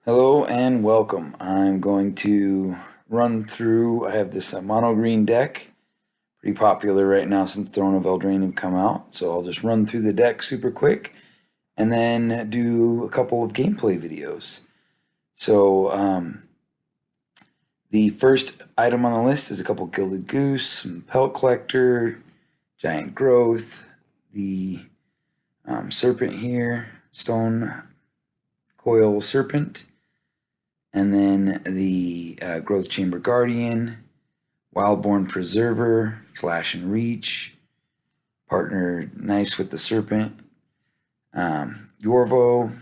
Hello and welcome. I'm going to run through, I have this mono green deck, pretty popular right now since Throne of Eldraine have come out. So I'll just run through the deck super quick and then do a couple of gameplay videos. So the first item on the list is a couple Gilded Goose, some Pelt Collector, Giant Growth, the Serpent here, Stone Coil Serpent, and then the Growth Chamber Guardian, Wildborn Preserver, Flash and Reach, partner nice with the Serpent. Yorvo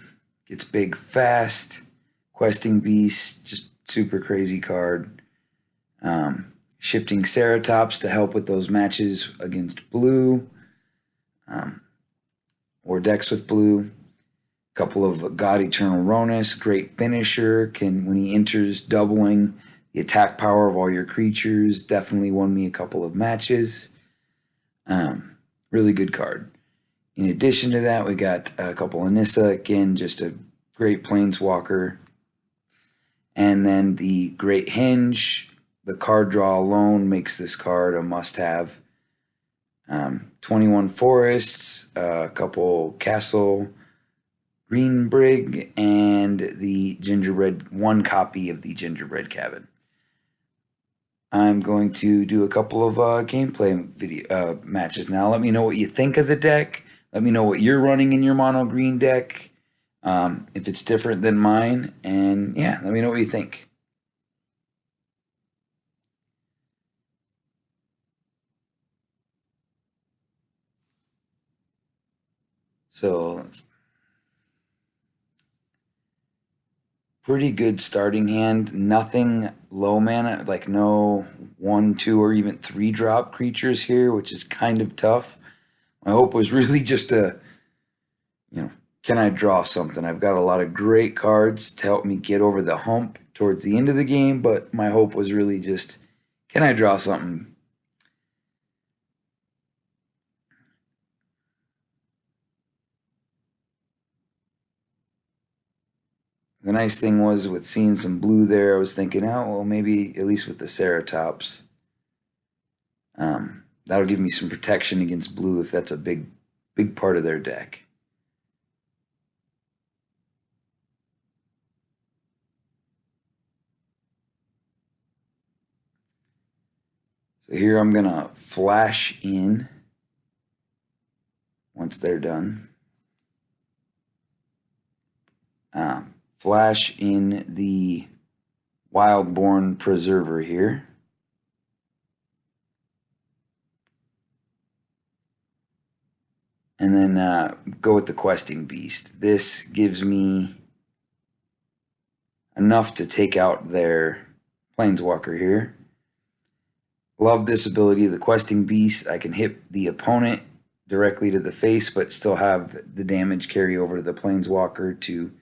gets big fast, Questing Beast, just super crazy card. Shifting Ceratops to help with those matches against blue, or decks with blue. Couple of God Eternal Ronus, great finisher, can when he enters doubling the attack power of all your creatures, definitely won me a couple of matches. Really good card. In addition to that, we got a couple of Nissa, again, just a great planeswalker. And then the Great Hinge, the card draw alone makes this card a must-have. 21 Forests, a couple Castle, Green Brig, and the Gingerbread, one copy of the Gingerbread Cabin. I'm going to do a couple of gameplay video matches now. Let me know what you think of the deck. Let me know what you're running in your mono green deck, if it's different than mine, and yeah, let me know what you think. So pretty good starting hand. Nothing low mana, like no 1, 2, or even 3 drop creatures here, which is kind of tough. My hope was really just to, can I draw something? I've got a lot of great cards to help me get over the hump towards the end of the game, but my hope was really just, can I draw something? The nice thing was with seeing some blue there, I was thinking, oh, well, maybe at least with the Ceratops, that'll give me some protection against blue if that's a big part of their deck. So here I'm going to flash in once they're done. Flash in the Wildborn Preserver here. And then go with the Questing Beast. This gives me enough to take out their Planeswalker here. Love this ability, the Questing Beast. I can hit the opponent directly to the face, but still have the damage carry over to the Planeswalker to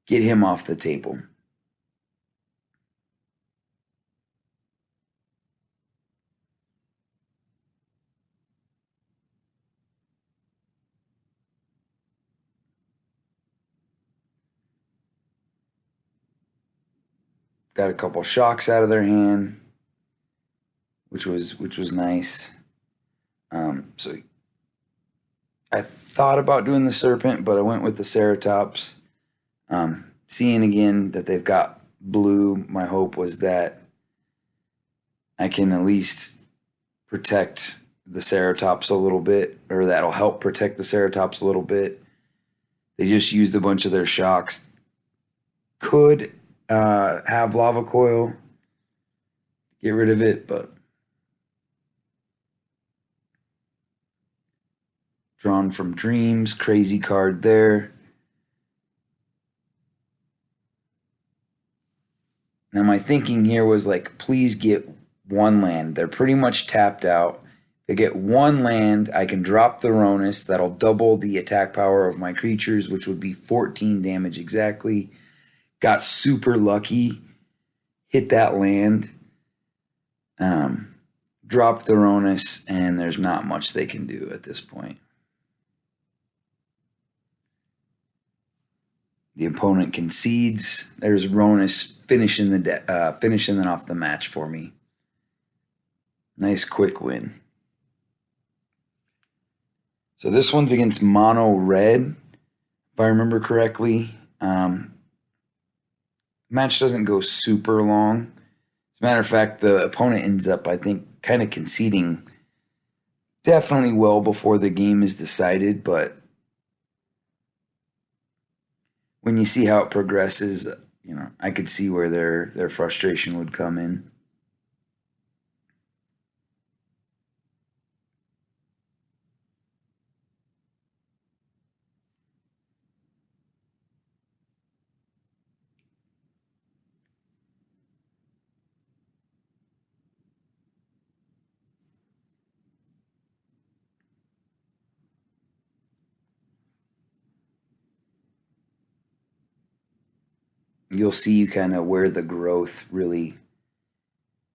get him off the table. Got a couple shocks out of their hand, which was nice. So I thought about doing the Serpent, but I went with the Ceratops. Seeing again that they've got blue, my hope was that I can at least protect the Ceratops a little bit, or that'll help protect the Ceratops a little bit. They just used a bunch of their shocks. Could have Lava Coil, get rid of it, but Drawn from Dreams, crazy card there. Now my thinking here was like, please get one land. They're pretty much tapped out. If I get one land, I can drop the Ronus. That'll double the attack power of my creatures, which would be 14 damage exactly. Got super lucky. Hit that land. Drop the Ronus, and there's not much they can do at this point. The opponent concedes. There's Ronus finishing finishing off the match for me. Nice quick win. So this one's against mono red, if I remember correctly. Match doesn't go super long. As a matter of fact, the opponent ends up, I think, kind of conceding definitely well before the game is decided, but when you see how it progresses, I could see where their frustration would come in. You'll see kind of where the growth really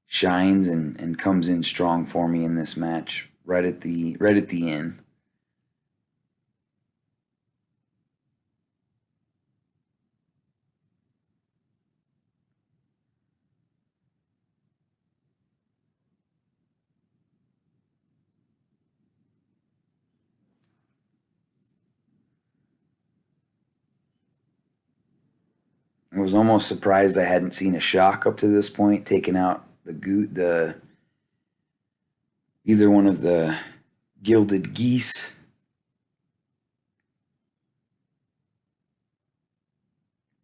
shines and comes in strong for me in this match, right at the end. I was almost surprised I hadn't seen a shock up to this point, taking out the either one of the gilded geese.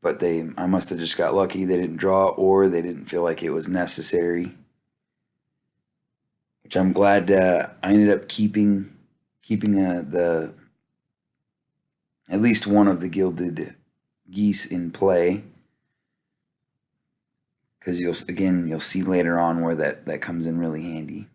But I must have just got lucky. They didn't draw, or they didn't feel like it was necessary. Which I'm glad I ended up keeping the at least one of the gilded geese in play, because you'll see later on where that comes in really handy.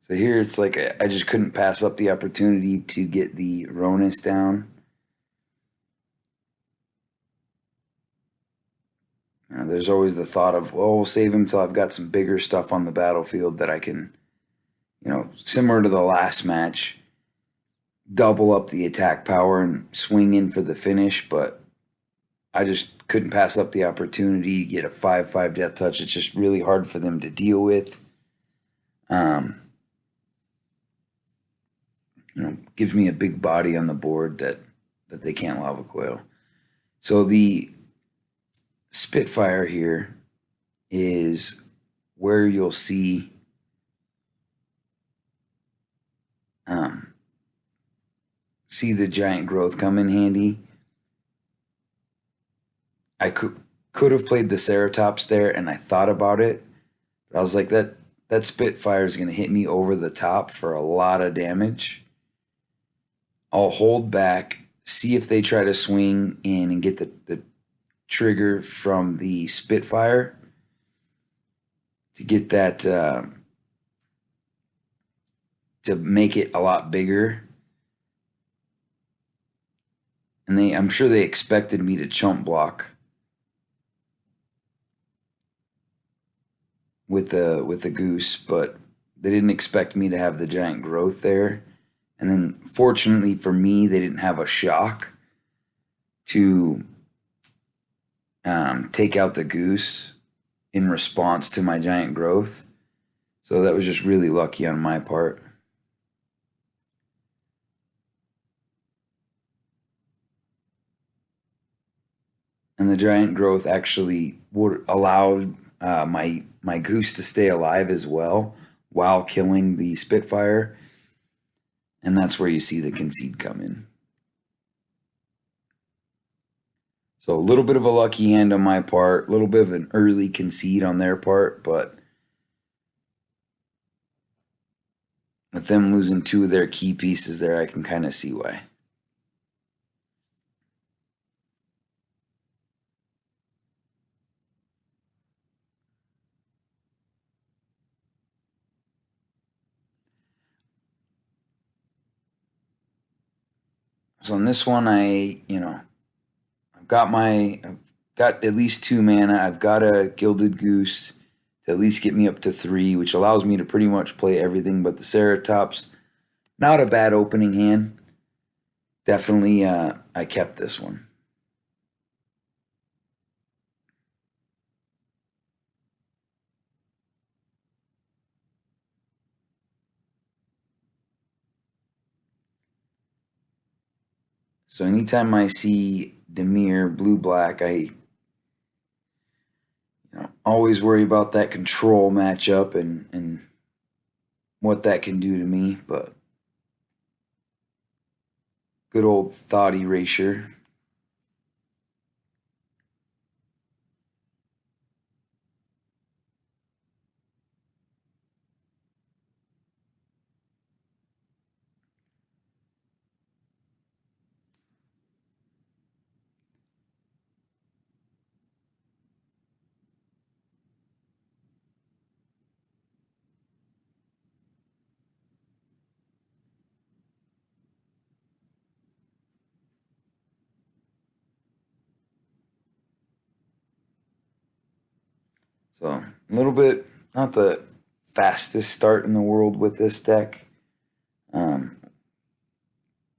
So here it's like I just couldn't pass up the opportunity to get the Ronus down. There's always the thought of, well, we'll save him till I've got some bigger stuff on the battlefield that I can, similar to the last match, double up the attack power and swing in for the finish. But I just couldn't pass up the opportunity to get a 5/5 death touch. It's just really hard for them to deal with. Gives me a big body on the board that they can't lava coil. So the Spitfire here is where you'll see the giant growth come in handy. I could have played the Ceratops there, and I thought about it, but I was like, that Spitfire is going to hit me over the top for a lot of damage. I'll hold back, see if they try to swing in and get the trigger from the Spitfire to get that to make it a lot bigger. And I'm sure they expected me to chump block with the goose, but they didn't expect me to have the giant growth there. And then fortunately for me, they didn't have a shock to take out the goose in response to my giant growth. So that was just really lucky on my part. And the giant growth actually would allow my goose to stay alive as well while killing the Spitfire. And that's where you see the concede come in. So a little bit of a lucky hand on my part, a little bit of an early concede on their part, but with them losing two of their key pieces there, I can kind of see why. So in this one, I've got at least 2 mana. I've got a Gilded Goose to at least get me up to 3, which allows me to pretty much play everything but the Ceratops. Not a bad opening hand. Definitely, I kept this one. So anytime I see Dimir blue-black, I always worry about that control matchup and what that can do to me. But good old Thought Erasure. So a little bit, not the fastest start in the world with this deck. Um,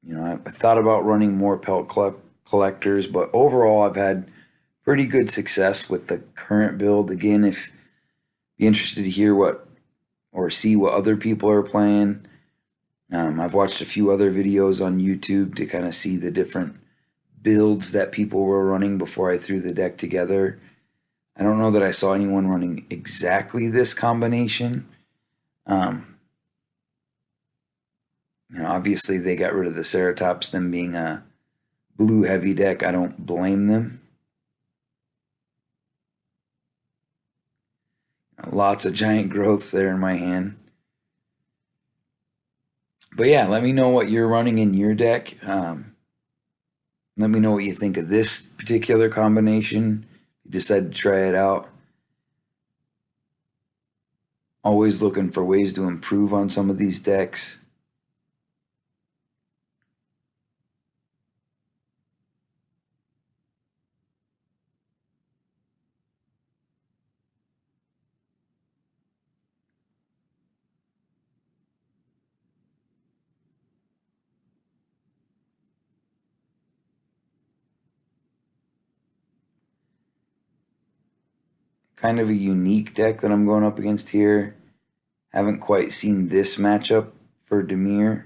I thought about running more collectors, but overall, I've had pretty good success with the current build. Again, if be interested to hear what or see what other people are playing. I've watched a few other videos on YouTube to kind of see the different builds that people were running before I threw the deck together. I don't know that I saw anyone running exactly this combination. Um, Obviously they got rid of the Ceratops, them being a blue heavy deck. I don't blame them. Lots of giant growths there in my hand. But yeah, let me know what you're running in your deck. Let me know what you think of this particular combination. You decide to try it out. Always looking for ways to improve on some of these decks. Kind of a unique deck that I'm going up against here. Haven't quite seen this matchup for Dimir.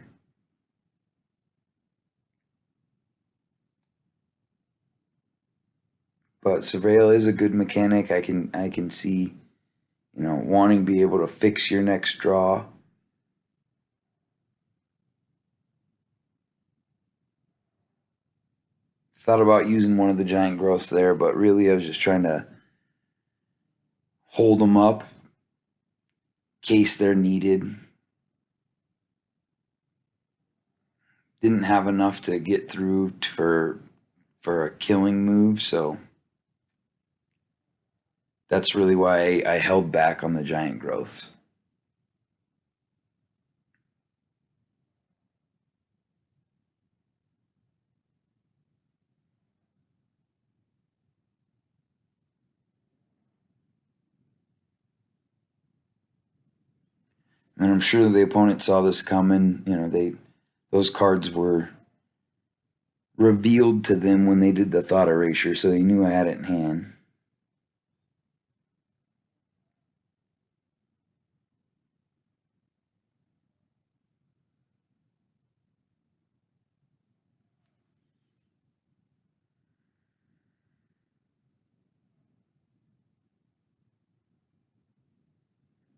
But Surveil is a good mechanic. I can see, wanting to be able to fix your next draw. Thought about using one of the giant growths there, but really I was just trying to hold them up in case they're needed. Didn't have enough to get through for a killing move, so that's really why I held back on the giant growths. And I'm sure the opponent saw this coming. Those cards were revealed to them when they did the thought erasure, so they knew I had it in hand.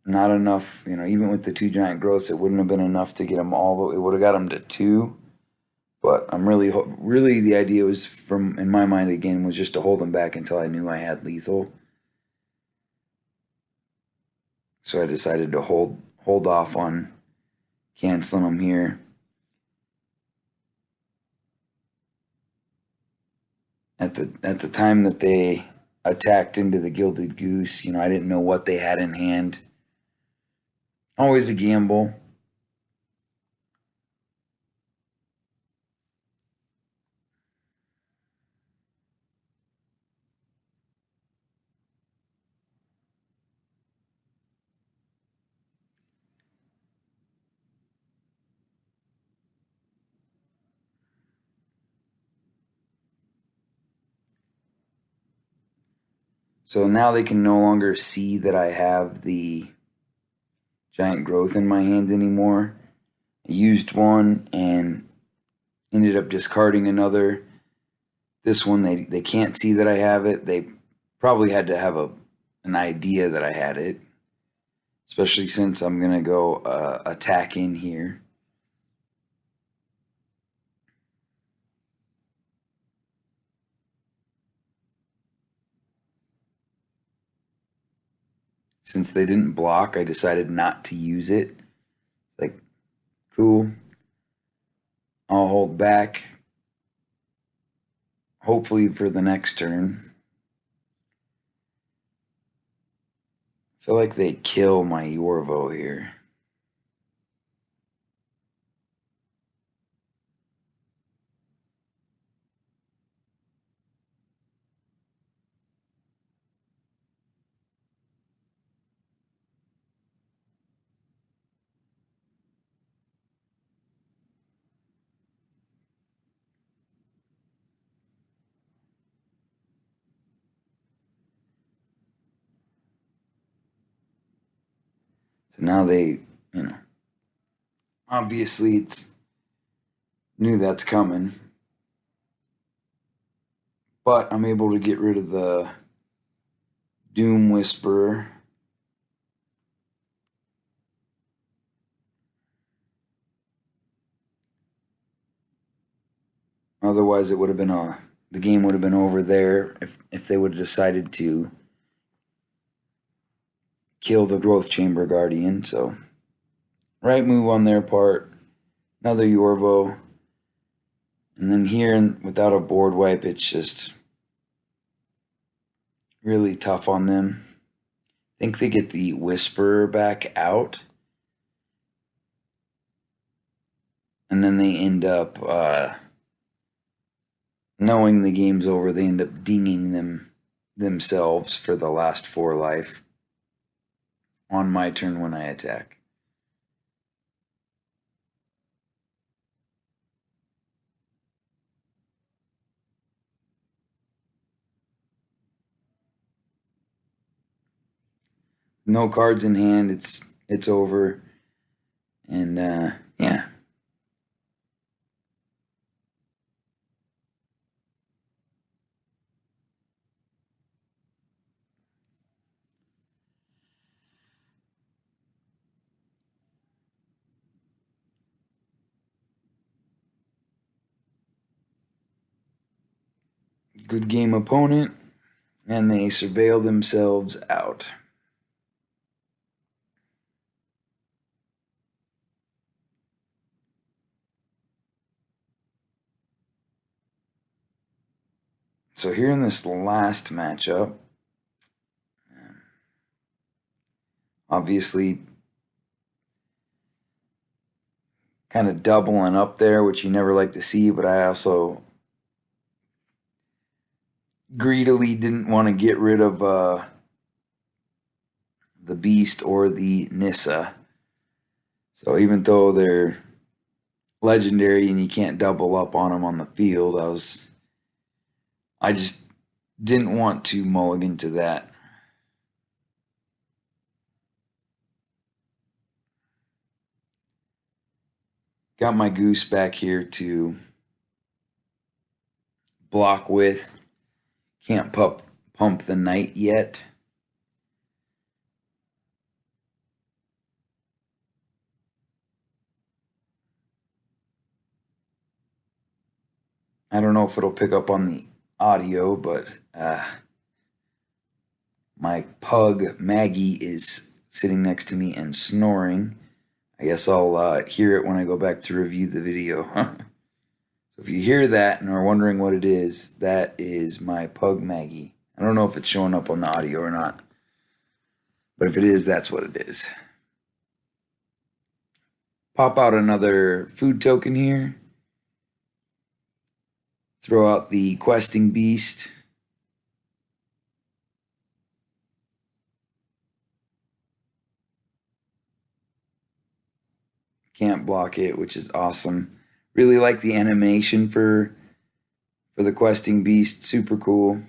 Not enough, even with the 2 giant growths, it wouldn't have been enough to get them all. It would have got them to 2. But I'm really the idea was from in my mind again was just to hold them back until I knew I had lethal. So I decided to hold off on canceling them here. At the time that they attacked into the Gilded Goose, I didn't know what they had in hand. Always a gamble. So now they can no longer see that I have the giant growth in my hand anymore. I used one and ended up discarding another. This one, they can't see that I have it. They probably had to have an idea that I had it, especially since I'm going to go attack in here. Since they didn't block, I decided not to use it. Like, cool. I'll hold back, hopefully for the next turn. I feel like they kill my Yorvo here. So now they, obviously it's knew that's coming. But I'm able to get rid of the Doom Whisperer. Otherwise, it would have been the game would have been over there if they would have decided to kill the Growth Chamber Guardian. So, right move on their part. Another Yorvo. And then here, without a board wipe, it's just really tough on them. I think they get the Whisperer back out. And then they end up, knowing the game's over, they end up dinging themselves for the last 4 life on my turn when I attack. No cards in hand, it's over. And yeah. Good game opponent, and they surveil themselves out. So here in this last matchup, obviously kind of doubling up there, which you never like to see, but I also greedily didn't want to get rid of the Beast or the Nissa. So even though they're legendary and you can't double up on them on the field, I just didn't want to mulligan to that. Got my Goose back here to block with. Can't pump the Knight yet. I don't know if it'll pick up on the audio, but my pug Maggie is sitting next to me and snoring. I guess I'll hear it when I go back to review the video. So if you hear that and are wondering what it is, that is my pug Maggie. I don't know if it's showing up on the audio or not, but if it is, that's what it is. Pop out another food token here. Throw out the Questing Beast. Can't block it, which is awesome. Really like the animation for the Questing Beast. Super cool.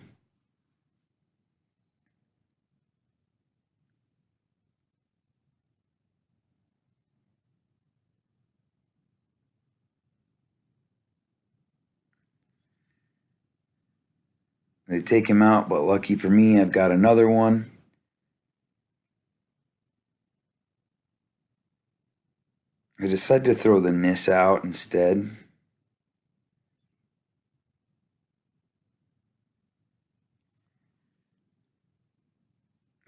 They take him out, but lucky for me, I've got another one. I decided to throw the Nis out instead.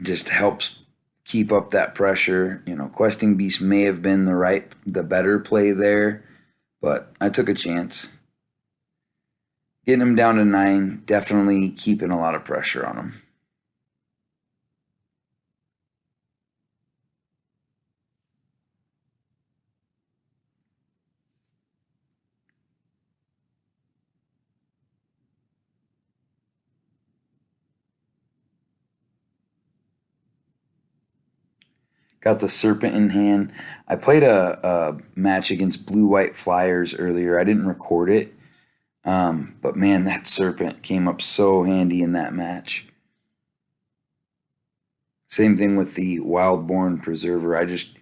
Just helps keep up that pressure. You know, Questing Beast may have been the better play there, but I took a chance. Getting him down to 9, definitely keeping a lot of pressure on him. Got the Serpent in hand. I played a match against Blue-White Flyers earlier. I didn't record it, but man, that Serpent came up so handy in that match. Same thing with the Wildborn Preserver. I just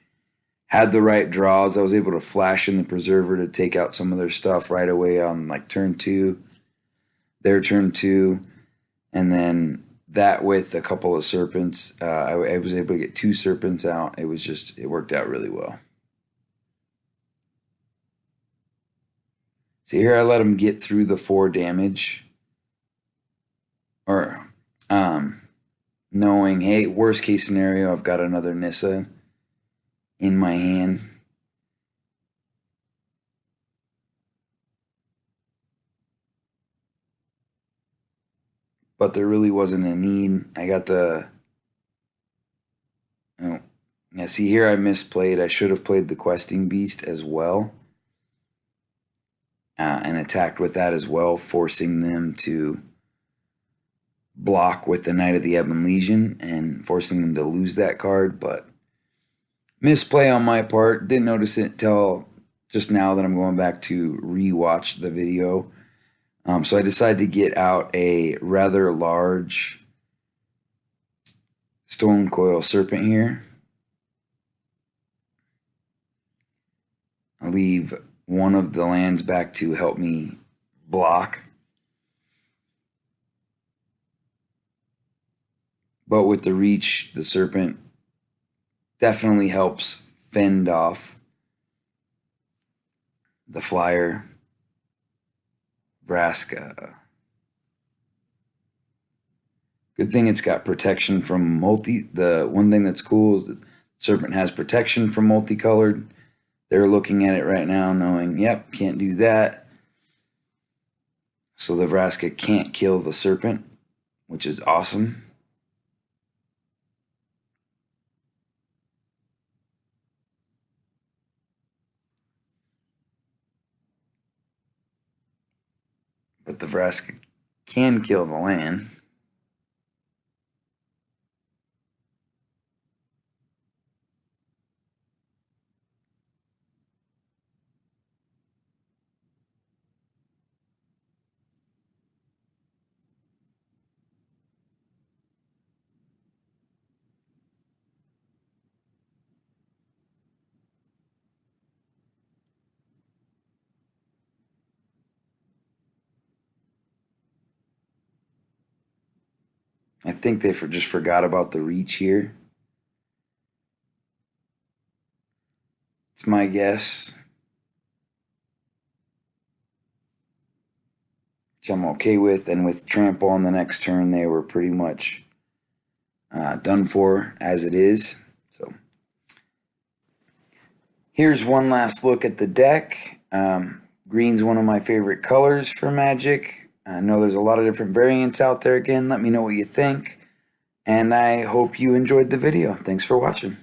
had the right draws. I was able to flash in the Preserver to take out some of their stuff right away on like turn 2, their turn 2, and then that with a couple of Serpents, I was able to get 2 Serpents out. It worked out really well. See here, I let him get through the 4 damage, or knowing, hey, worst case scenario, I've got another Nissa in my hand. But there really wasn't a need. I got the, oh, yeah, see here I misplayed. I should have played the Questing Beast as well. And attacked with that as well, forcing them to block with the Knight of the Ebon Legion and forcing them to lose that card. But misplay on my part. Didn't notice it till just now that I'm going back to rewatch the video. So I decided to get out a rather large Stone Coil Serpent here. I'll leave one of the lands back to help me block. But with the reach, the Serpent definitely helps fend off the Flyer Vraska. Good thing it's got protection from the one thing that's cool is that Serpent has protection from multicolored. They're looking at it right now knowing, yep, can't do that. So the Vraska can't kill the Serpent, which is awesome. But the Vraska can kill the land. I think they just forgot about the reach here. It's my guess. Which I'm okay with. And with Trample on the next turn, they were pretty much done for as it is. So here's one last look at the deck. Green's one of my favorite colors for Magic. I know there's a lot of different variants out there. Again, let me know what you think. And I hope you enjoyed the video. Thanks for watching.